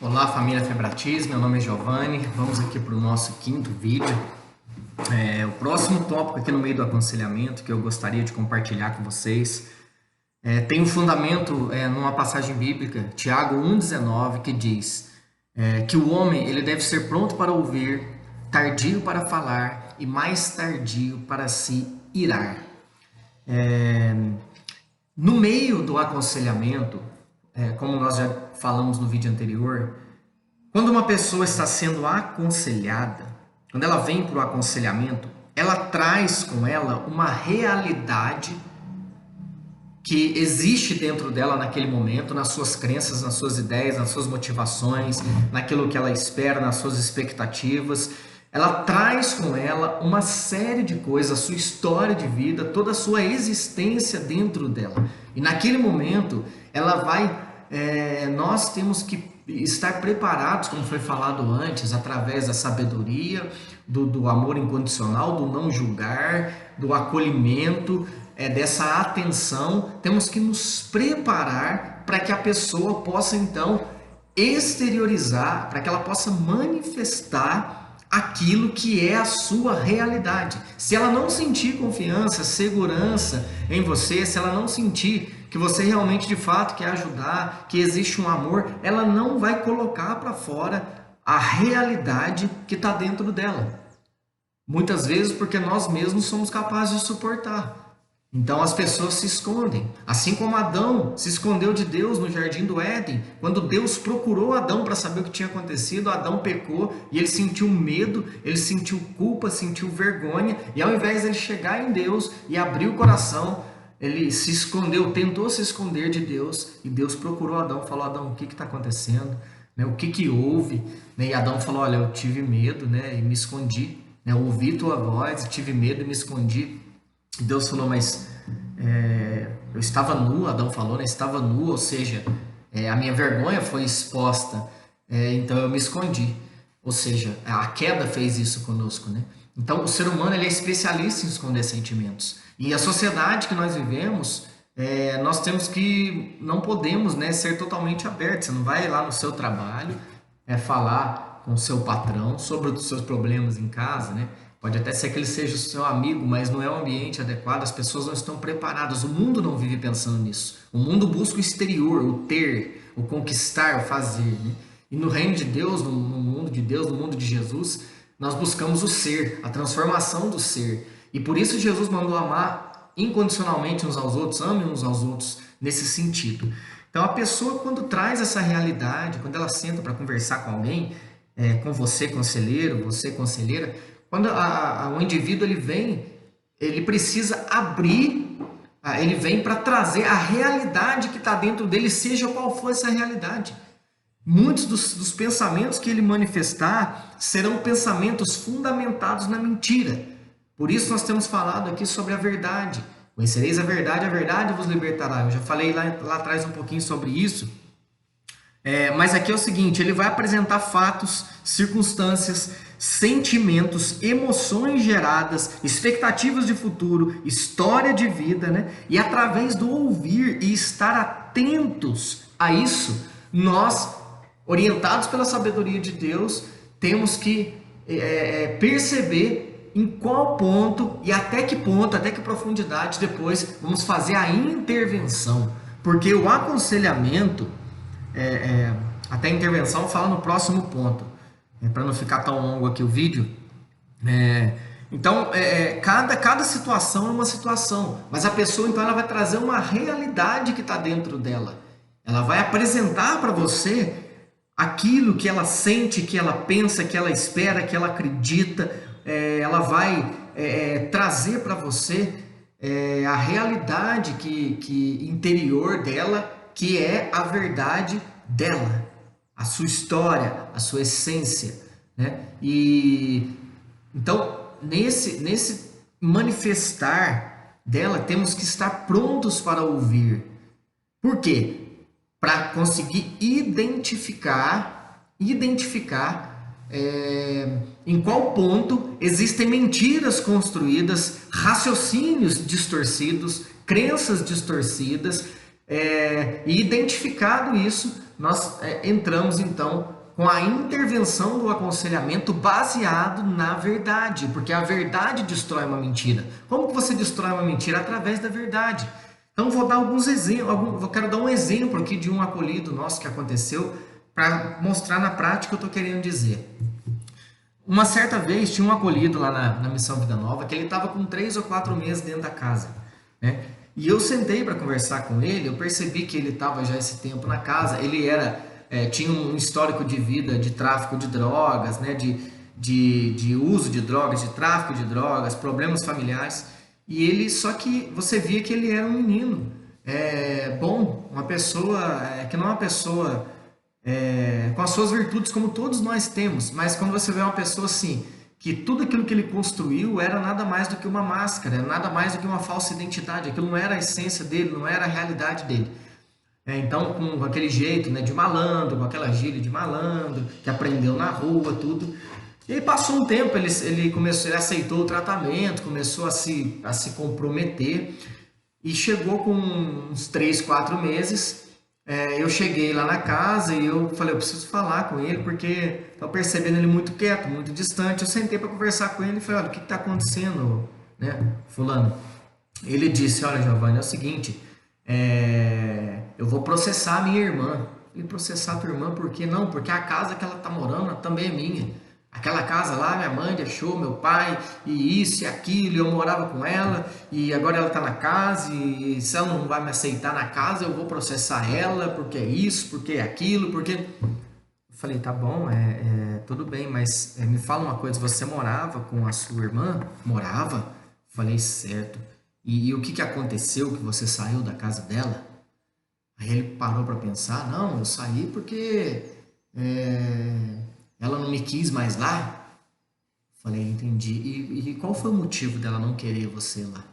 Olá, família Febratis, meu nome é Giovanni. Vamos aqui para o nosso quinto vídeo. O próximo tópico aqui no meio do aconselhamento que eu gostaria de compartilhar com vocês tem um fundamento numa passagem bíblica, Tiago 1,19, que diz que o homem ele deve ser pronto para ouvir, tardio para falar e mais tardio para se irar. No meio do aconselhamento, como nós já falamos no vídeo anterior, quando uma pessoa está sendo aconselhada, quando ela vem para o aconselhamento, ela traz com ela uma realidade que existe dentro dela naquele momento, nas suas crenças, nas suas ideias, nas suas motivações, naquilo que ela espera, nas suas expectativas. Ela traz com ela uma série de coisas, a sua história de vida, toda a sua existência dentro dela. E naquele momento, ela vai... nós temos que estar preparados, como foi falado antes, através da sabedoria, do amor incondicional, do não julgar, do acolhimento, dessa atenção. Temos que nos preparar para que a pessoa possa então exteriorizar, para que ela possa manifestar aquilo que é a sua realidade. Se ela não sentir confiança, segurança em você, se ela não sentir que você realmente de fato quer ajudar, que existe um amor, ela não vai colocar para fora a realidade que está dentro dela. Muitas vezes porque nós mesmos somos capazes de suportar. Então as pessoas se escondem, assim como Adão se escondeu de Deus no Jardim do Éden. Quando Deus procurou Adão para saber o que tinha acontecido, Adão pecou e ele sentiu medo, ele sentiu culpa, sentiu vergonha, e ao invés de ele chegar em Deus e abrir o coração, ele se escondeu, tentou se esconder de Deus, e Deus procurou Adão, falou: Adão, o que está acontecendo? O que houve? E Adão falou: olha, eu tive medo, e me escondi, ouvi tua voz, tive medo e me escondi. E Deus falou: mas eu estava nu. Adão falou, estava nu, ou seja, a minha vergonha foi exposta, então eu me escondi. Ou seja, a queda fez isso conosco, Então o ser humano ele é especialista em esconder sentimentos. E a sociedade que nós vivemos, nós temos que, não podemos ser totalmente abertos. Você não vai lá no seu trabalho falar com o seu patrão sobre os seus problemas em casa, Pode até ser que ele seja o seu amigo, mas não é o ambiente adequado, as pessoas não estão preparadas, o mundo não vive pensando nisso. O mundo busca o exterior, o ter, o conquistar, o fazer. E no reino de Deus, no mundo de Deus, no mundo de Jesus, nós buscamos o ser, a transformação do ser. E por isso Jesus mandou amar incondicionalmente uns aos outros, amem uns aos outros nesse sentido. Então a pessoa, quando traz essa realidade, quando ela senta para conversar com alguém, com você conselheiro, você conselheira, quando o indivíduo ele precisa abrir, ele vem para trazer a realidade que está dentro dele, seja qual for essa realidade. Muitos dos pensamentos que ele manifestar serão pensamentos fundamentados na mentira. Por isso nós temos falado aqui sobre a verdade. Conhecereis a verdade vos libertará. Eu já falei lá atrás um pouquinho sobre isso. Mas aqui é o seguinte, ele vai apresentar fatos, circunstâncias, sentimentos, emoções geradas, expectativas de futuro, história de vida, E através do ouvir e estar atentos a isso, nós, orientados pela sabedoria de Deus, temos que perceber em qual ponto e até que ponto, até que profundidade depois vamos fazer a intervenção. Porque o aconselhamento, até a intervenção fala no próximo ponto, para não ficar tão longo aqui o vídeo. Então, cada situação é uma situação, mas a pessoa então ela vai trazer uma realidade que está dentro dela. Ela vai apresentar para você aquilo que ela sente, que ela pensa, que ela espera, que ela acredita. Ela vai trazer para você a realidade que interior dela, que é a verdade dela, a sua história, a sua essência, E então nesse manifestar dela temos que estar prontos para ouvir. Por quê? Para conseguir identificar em qual ponto existem mentiras construídas, raciocínios distorcidos, crenças distorcidas, e identificado isso, nós entramos então com a intervenção do aconselhamento baseado na verdade, porque a verdade destrói uma mentira. Como que você destrói uma mentira? Através da verdade. Então vou dar alguns exemplos, eu quero dar um exemplo aqui de um acolhido nosso que aconteceu para mostrar na prática o que eu estou querendo dizer. Uma certa vez tinha um acolhido lá na Missão Vida Nova que ele estava com 3 ou 4 meses dentro da casa, né? E eu sentei para conversar com ele, eu percebi que ele estava já esse tempo na casa, ele tinha um histórico de vida de tráfico de drogas, né? De uso de drogas, de tráfico de drogas, problemas familiares. E ele, só que você via que ele era um menino bom, uma pessoa que não é uma pessoa com as suas virtudes como todos nós temos, mas quando você vê uma pessoa assim, que tudo aquilo que ele construiu era nada mais do que uma máscara, era nada mais do que uma falsa identidade, aquilo não era a essência dele, não era a realidade dele. Então, com aquele jeito, né, de malandro, com aquela gíria de malandro, que aprendeu na rua, tudo. E aí passou um tempo, ele aceitou o tratamento, começou a se comprometer e chegou com uns 3, 4 meses. Eu cheguei lá na casa e eu falei, eu preciso falar com ele porque estou percebendo ele muito quieto, muito distante. Eu sentei para conversar com ele e falei, olha, o que está acontecendo, né, fulano? Ele disse, olha, Giovanni, é o seguinte, eu vou processar a minha irmã. E processar a tua irmã por quê? Não, porque a casa que ela está morando também é minha. Aquela casa lá, minha mãe deixou, meu pai, e isso e aquilo, eu morava com ela, e agora ela está na casa, e se ela não vai me aceitar na casa, eu vou processar ela, porque é isso, porque é aquilo, porque... Eu falei, tá bom, tudo bem, mas me fala uma coisa, você morava com a sua irmã? Morava? Falei, certo. E o que aconteceu que você saiu da casa dela? Aí ele parou para pensar, não, eu saí porque ela não me quis mais lá. Falei, entendi. E qual foi o motivo dela não querer você lá?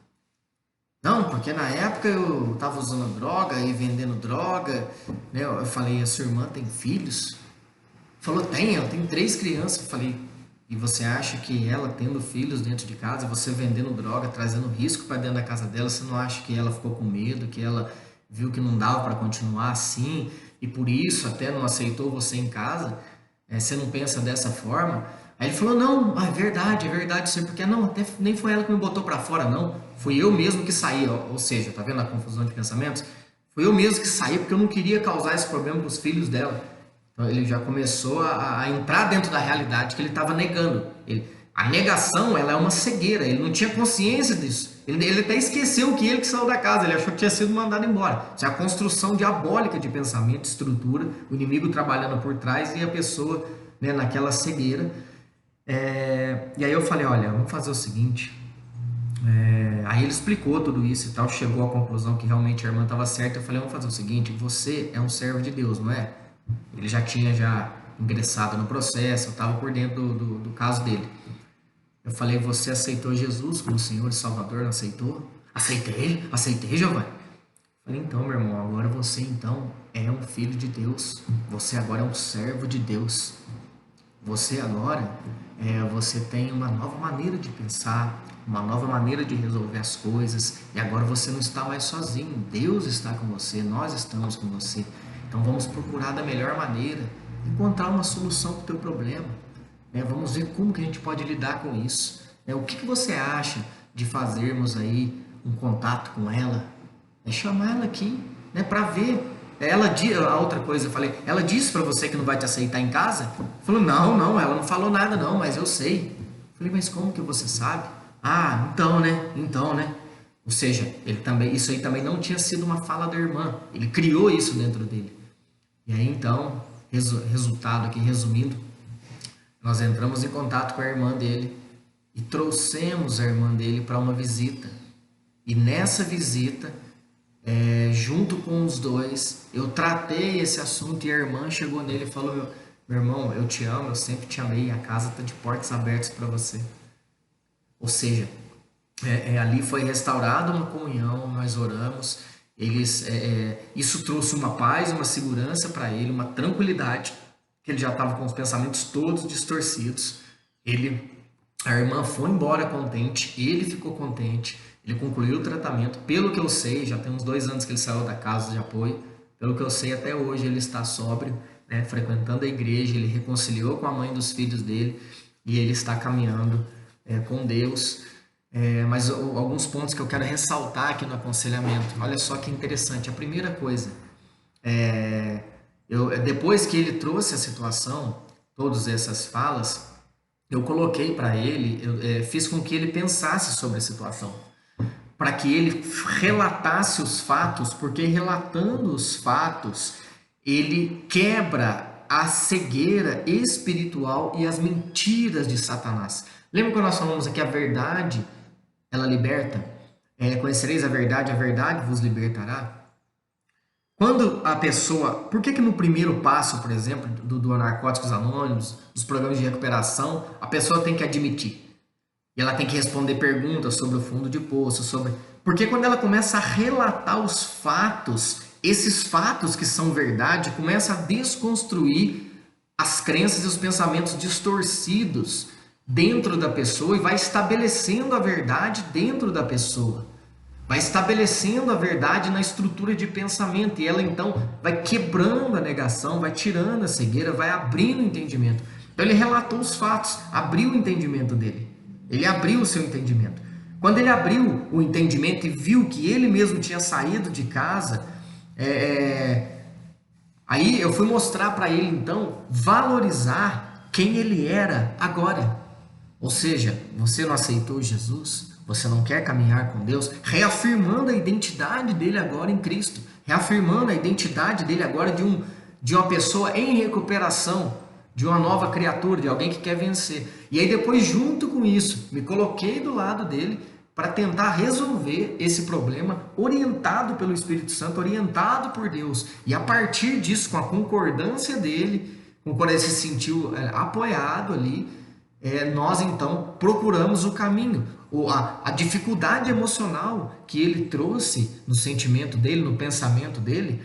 Não, porque na época eu estava usando droga e vendendo droga, né? Eu falei, a sua irmã tem filhos? Falou, ela tem 3 crianças. Eu falei, e você acha que ela tendo filhos dentro de casa, você vendendo droga, trazendo risco para dentro da casa dela, você não acha que ela ficou com medo, que ela viu que não dava para continuar assim e por isso até não aceitou você em casa? Você não pensa dessa forma? Aí ele falou, não, é verdade, sim, porque não, até nem foi ela que me botou para fora, não, fui eu mesmo que saí, ou seja, tá vendo a confusão de pensamentos? Fui eu mesmo que saí porque eu não queria causar esse problema para os filhos dela. Então ele já começou a entrar dentro da realidade que ele estava negando. A negação, ela é uma cegueira, ele não tinha consciência disso. Ele até esqueceu que ele que saiu da casa, ele achou que tinha sido mandado embora. Isso é a construção diabólica de pensamento, de estrutura, o inimigo trabalhando por trás e a pessoa, né, naquela cegueira. E aí eu falei, olha, vamos fazer o seguinte. Aí ele explicou tudo isso e tal, chegou à conclusão que realmente a irmã estava certa. Eu falei, vamos fazer o seguinte, você é um servo de Deus, não é? Ele já tinha ingressado no processo, eu estava por dentro do caso dele. Eu falei, você aceitou Jesus como Senhor e Salvador, não aceitou? Aceitei, Giovanni. Falei, então, meu irmão, agora você então é um filho de Deus. Você agora é um servo de Deus. Você agora, você tem uma nova maneira de pensar, uma nova maneira de resolver as coisas. E agora você não está mais sozinho. Deus está com você, nós estamos com você. Então vamos procurar da melhor maneira encontrar uma solução para o teu problema. Vamos ver como que a gente pode lidar com isso. O que você acha de fazermos aí um contato com ela? Chamar ela aqui, para ver. A outra coisa, eu falei, ela disse para você que não vai te aceitar em casa? Falou, não, ela não falou nada não, mas eu sei. Falei, mas como que você sabe? Ah, então, né? Ou seja, isso aí também não tinha sido uma fala da irmã. Ele criou isso dentro dele. E aí então, resultado aqui, resumindo, nós entramos em contato com a irmã dele e trouxemos a irmã dele para uma visita. E nessa visita, junto com os dois, eu tratei esse assunto e a irmã chegou nele e falou, meu irmão, eu te amo, eu sempre te amei, a casa está de portas abertas para você. Ou seja, ali foi restaurada uma comunhão, nós oramos, isso trouxe uma paz, uma segurança para ele, uma tranquilidade, que ele já estava com os pensamentos todos distorcidos. A irmã foi embora contente, ele ficou contente, ele concluiu o tratamento, pelo que eu sei, já tem uns 2 anos que ele saiu da casa de apoio, Pelo que eu sei, até hoje ele está sóbrio, né, frequentando a igreja, ele reconciliou com a mãe dos filhos dele e ele está caminhando com Deus. Mas alguns pontos que eu quero ressaltar aqui no aconselhamento. Olha só que interessante. A primeira coisa, depois que ele trouxe a situação, todas essas falas, eu coloquei para ele, fiz com que ele pensasse sobre a situação, para que ele relatasse os fatos, porque relatando os fatos, ele quebra a cegueira espiritual e as mentiras de Satanás. Lembra quando nós falamos aqui a verdade, ela liberta? Conhecereis a verdade vos libertará? Quando a pessoa... Por que no primeiro passo, por exemplo, do Narcóticos Anônimos, dos programas de recuperação, a pessoa tem que admitir? E ela tem que responder perguntas sobre o fundo de poço, sobre... Porque quando ela começa a relatar os fatos, esses fatos que são verdade, começa a desconstruir as crenças e os pensamentos distorcidos dentro da pessoa e vai estabelecendo a verdade dentro da pessoa. Vai estabelecendo a verdade na estrutura de pensamento e ela então vai quebrando a negação, vai tirando a cegueira, vai abrindo o entendimento. Então ele relatou os fatos, abriu o entendimento dele. Ele abriu o seu entendimento. Quando ele abriu o entendimento e viu que ele mesmo tinha saído de casa, aí eu fui mostrar para ele então valorizar quem ele era agora. Ou seja, você não aceitou Jesus? Você não quer caminhar com Deus? Reafirmando a identidade dele agora em Cristo. Reafirmando a identidade dele agora de uma pessoa em recuperação, de uma nova criatura, de alguém que quer vencer. E aí depois, junto com isso, me coloquei do lado dele para tentar resolver esse problema, orientado pelo Espírito Santo, orientado por Deus. E a partir disso, com a concordância dele, quando ele se sentiu apoiado ali, nós então procuramos o caminho. A dificuldade emocional que ele trouxe no sentimento dele, no pensamento dele,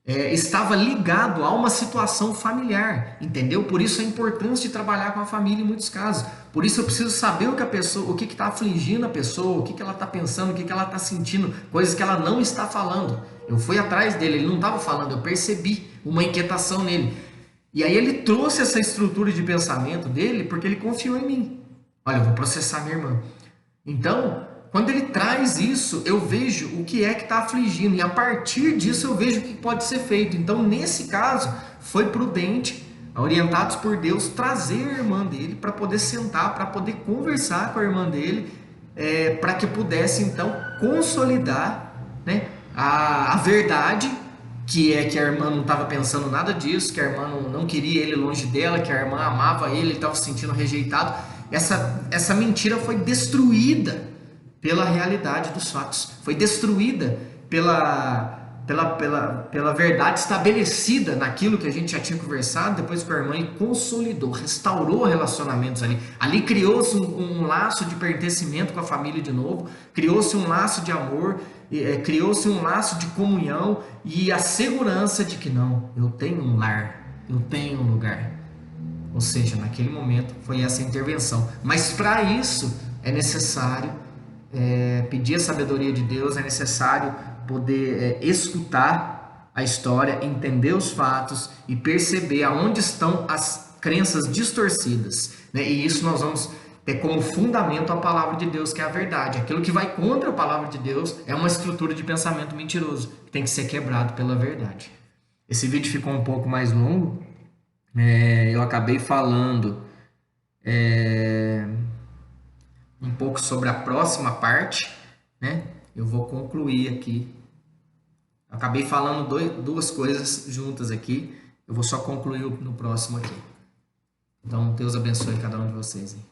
estava ligado a uma situação familiar, entendeu? Por isso a importância de trabalhar com a família em muitos casos. Por isso eu preciso saber o que está afligindo a pessoa, o que ela está pensando, o que ela está sentindo, coisas que ela não está falando. Eu fui atrás dele, ele não estava falando, eu percebi uma inquietação nele. E aí ele trouxe essa estrutura de pensamento dele porque ele confiou em mim. Olha, eu vou processar minha irmã. Então, quando ele traz isso, eu vejo o que é que está afligindo. E a partir disso eu vejo o que pode ser feito. Então, nesse caso, foi prudente, orientados por Deus, trazer a irmã dele para poder sentar, para poder conversar com a irmã dele, para que pudesse, então, consolidar, né, a verdade, que é que a irmã não estava pensando nada disso, que a irmã não queria ele longe dela, que a irmã amava ele estava se sentindo rejeitado. Essa mentira foi destruída pela realidade dos fatos, foi destruída pela verdade estabelecida naquilo que a gente já tinha conversado depois com a irmã e consolidou, restaurou relacionamentos ali. Ali criou-se um laço de pertencimento com a família de novo, criou-se um laço de amor, criou-se um laço de comunhão e a segurança de que não, eu tenho um lar, eu tenho um lugar. Ou seja, naquele momento foi essa intervenção. Mas para isso é necessário pedir a sabedoria de Deus, é necessário poder escutar a história, entender os fatos e perceber aonde estão as crenças distorcidas, né? E isso nós vamos ter como fundamento a palavra de Deus, que é a verdade. Aquilo que vai contra a palavra de Deus é uma estrutura de pensamento mentiroso, que tem que ser quebrado pela verdade. Esse vídeo ficou um pouco mais longo, eu acabei falando um pouco sobre a próxima parte, né? Eu vou concluir aqui. Eu acabei falando duas coisas juntas aqui. Eu vou só concluir no próximo aqui. Então, Deus abençoe cada um de vocês. Hein?